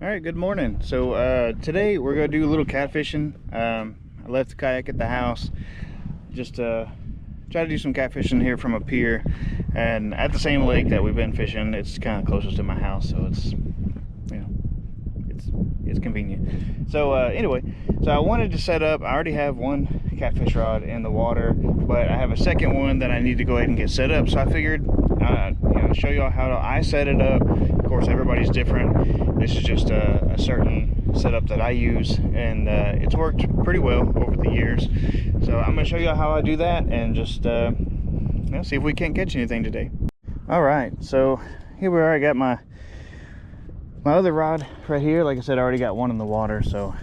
All right, good morning. So today we're gonna do a little catfishing. I left the kayak at the house, just try to do some catfishing here from a pier, and at the same lake that we've been fishing. It's kind of closest to my house, so it's it's convenient. So anyway, so I wanted to set up. I already have one catfish rod in the water, but I have a second one that I need to go ahead and get set up. So I figured show y'all how I set it up. Of course, everybody's different. This is just a certain setup that I use, and it's worked pretty well over the years. So I'm going to show you how I do that, and just see if we can't catch anything today. All right, so here we are. I got my other rod right here. Like I said, I already got one in the water, so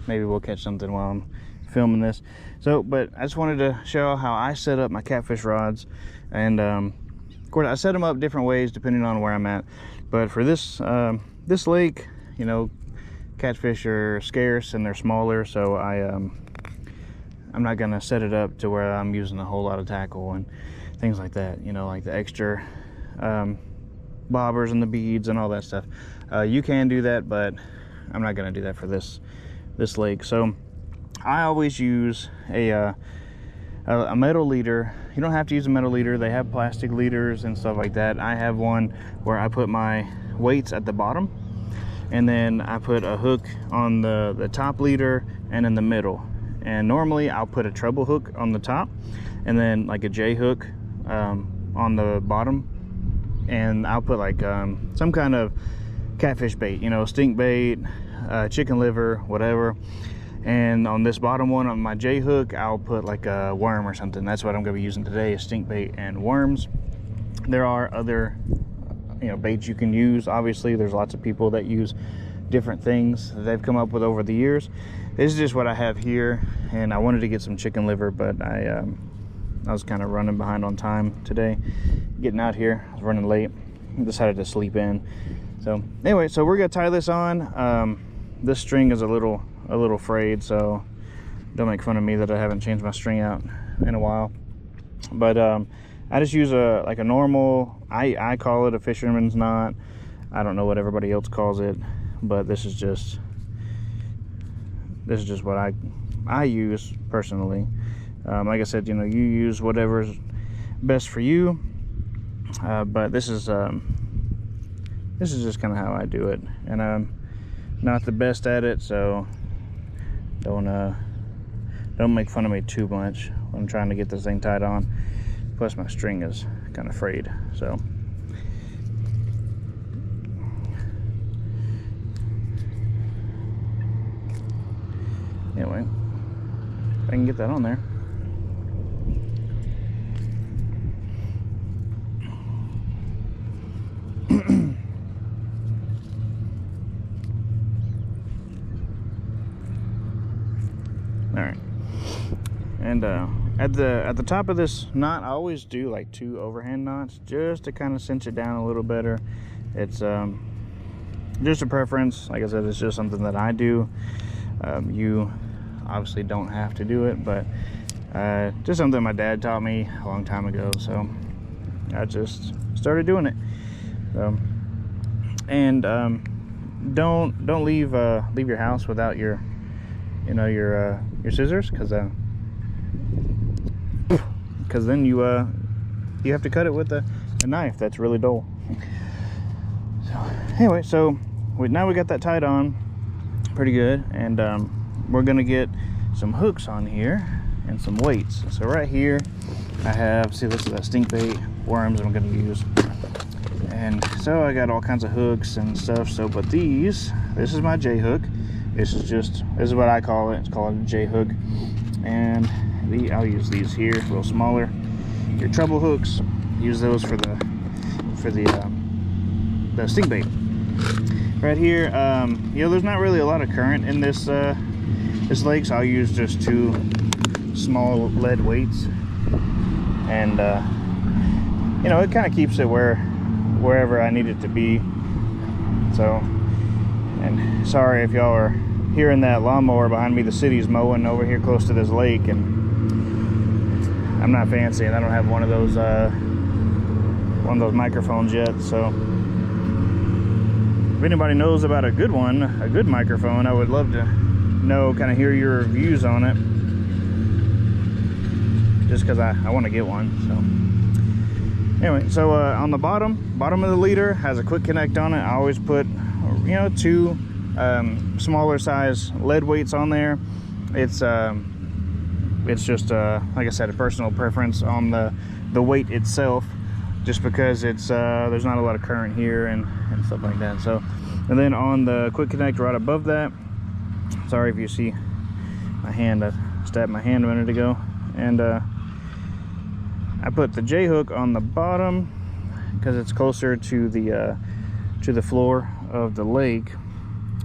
maybe we'll catch something while I'm filming this. So, but I just wanted to show how I set up my catfish rods, and of course I set them up different ways depending on where I'm at. But for this this lake, catfish are scarce and they're smaller, so I'm not gonna set it up to where I'm using a whole lot of tackle and things like that, like the extra bobbers and the beads and all that stuff. You can do that, but I'm not gonna do that for this lake. So I always use a metal leader. You don't have to use a metal leader. They have plastic leaders and stuff like that. I have one where I put my weights at the bottom, and then I put a hook on the top leader and in the middle. And normally I'll put a treble hook on the top, and then like a J hook on the bottom, and I'll put like some kind of catfish bait, stink bait, chicken liver, whatever. And on this bottom one, on my J hook, I'll put like a worm or something. That's what I'm going to be using today, is stink bait and worms. There are other baits you can use. Obviously, there's lots of people that use different things that they've come up with over the years. This is just what I have here, and I wanted to get some chicken liver, but I was kind of running behind on time today getting out here. I was running late. I decided to sleep in. So anyway, so we're gonna tie this on. This string is a little frayed, so don't make fun of me that I haven't changed my string out in a while. But I just use a normal, I call it a fisherman's knot. I don't know what everybody else calls it, but this is just what I use personally. Like I said, you use whatever's best for you, but this is just kind of how I do it, and I'm not the best at it, so don't make fun of me too much when I'm trying to get this thing tied on. Plus my string is kind of frayed, so anyway, if I can get that on there. All right, and at the top of this knot, I always do like 2 overhand knots just to kind of cinch it down a little better. It's just a preference. Like I said, it's just something that I do. You obviously don't have to do it, but just something my dad taught me a long time ago, so I just started doing it. And don't leave your house without your your scissors, because then you have to cut it with a knife that's really dull. So anyway, so now we got that tied on pretty good, and we're gonna get some hooks on here and some weights. So right here I have, this is that stink bait worms I'm gonna use, and so I got all kinds of hooks and stuff. So but this is my J hook. This is what I call it. It's called a J hook, and I'll use these here, a little smaller. Your treble hooks, use those for the stink bait. Right here, there's not really a lot of current in this lake, so I'll use just 2 small lead weights, and it kind of keeps it wherever I need it to be. So, and sorry if y'all are hearing that lawnmower behind me. The city's mowing over here close to this lake, and I'm not fancy, and I don't have one of those microphones yet. So anybody knows about a good one, a good microphone, I would love to know, kind of hear your reviews on it, just because I want to get one. So anyway, so on the bottom of the leader has a quick connect on it. I always put, you know, 2 smaller size lead weights on there. It's just like I said, a personal preference on the weight itself, just because it's there's not a lot of current here and stuff like that. So, and then on the quick connect right above that, sorry if you see my hand, I stabbed my hand a minute ago, and I put the J hook on the bottom because it's closer to the floor of the lake,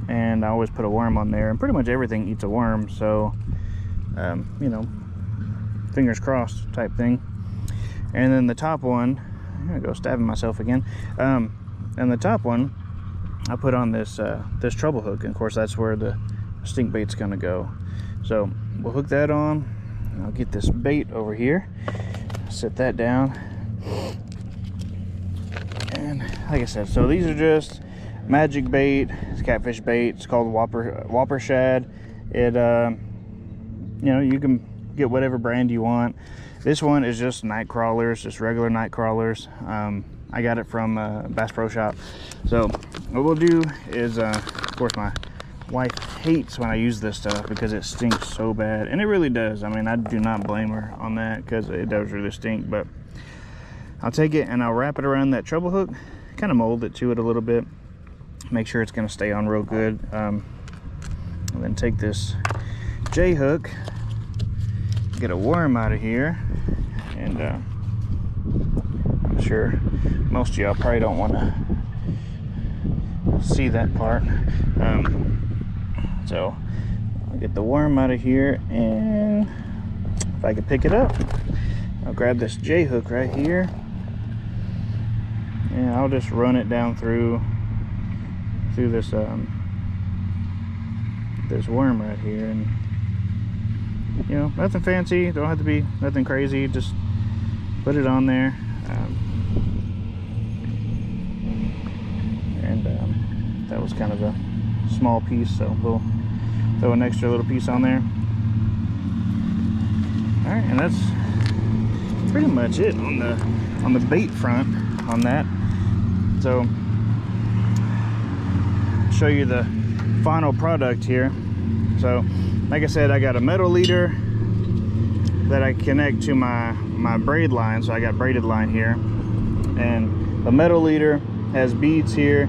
and I always put a worm on there, and pretty much everything eats a worm, so you know, fingers crossed type thing. And then the top one, I'm gonna go stabbing myself again, and the top one I put on this this treble hook, and of course that's where the stink bait's gonna go. So we'll hook that on, and I'll get this bait over here, set that down, and like I said, so these are just magic bait. It's catfish bait. It's called whopper shad. It you know, you can get whatever brand you want. This one is just night crawlers, just regular night crawlers. I got it from Bass Pro Shop. So what we'll do is, of course my wife hates when I use this stuff because it stinks so bad, and it really does. I mean, I do not blame her on that, because it does really stink. But I'll take it and I'll wrap it around that treble hook, kind of mold it to it a little bit, make sure it's going to stay on real good. And then take this J hook, get a worm out of here, and I'm sure most of y'all probably don't want to see that part. So I'll get the worm out of here, and if I can pick it up, I'll grab this J hook right here, and I'll just run it down through this this worm right here. And you know, nothing fancy, don't have to be nothing crazy, just put it on there. That was kind of a small piece, so we'll throw an extra little piece on there. All right, and that's pretty much it on the bait front on that. So I'll show you the final product here. So like I said, I got a metal leader that I connect to my braid line. So I got braided line here, and the metal leader has beads here.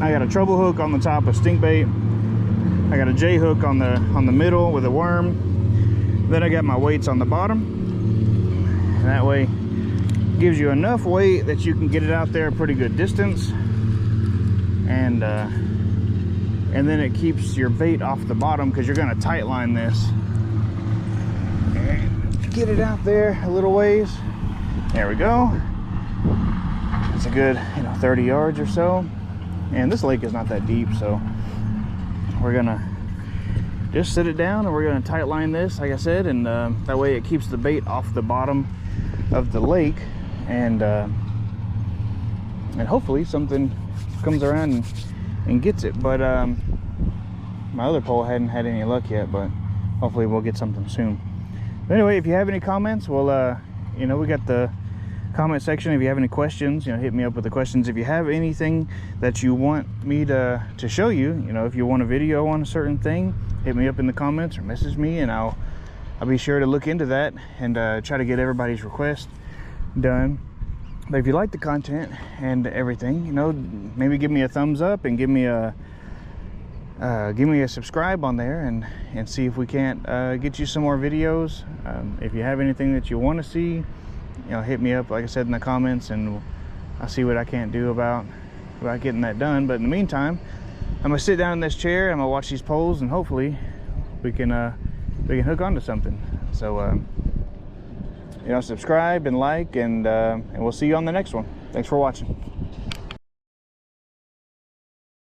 I got a treble hook on the top of stink bait. I got a J hook on the middle with a worm. Then I got my weights on the bottom, and that way it gives you enough weight that you can get it out there a pretty good distance, and then it keeps your bait off the bottom, because you're going to tight line this and get it out there a little ways. There we go. It's a good, you know, 30 yards or so, and this lake is not that deep, so we're gonna just sit it down, and we're gonna tight line this, like I said, and that way it keeps the bait off the bottom of the lake, and hopefully something comes around and gets it. But my other pole hadn't had any luck yet, but hopefully we'll get something soon. But anyway, if you have any comments, well, you know, we got the comment section. If you have any questions, you know, hit me up with the questions. If you have anything that you want me to show you, you know, if you want a video on a certain thing, hit me up in the comments or message me, and I'll be sure to look into that and try to get everybody's request done. But if you like the content and everything, you know, maybe give me a thumbs up and give me a subscribe on there, and see if we can't get you some more videos. If you have anything that you want to see, you know, hit me up, like I said, in the comments, and I'll see what I can't do about getting that done. But in the meantime, I'm gonna sit down in this chair, I'm gonna watch these poles, and hopefully we can hook onto something. So you know, subscribe and like, and we'll see you on the next one. Thanks for watching.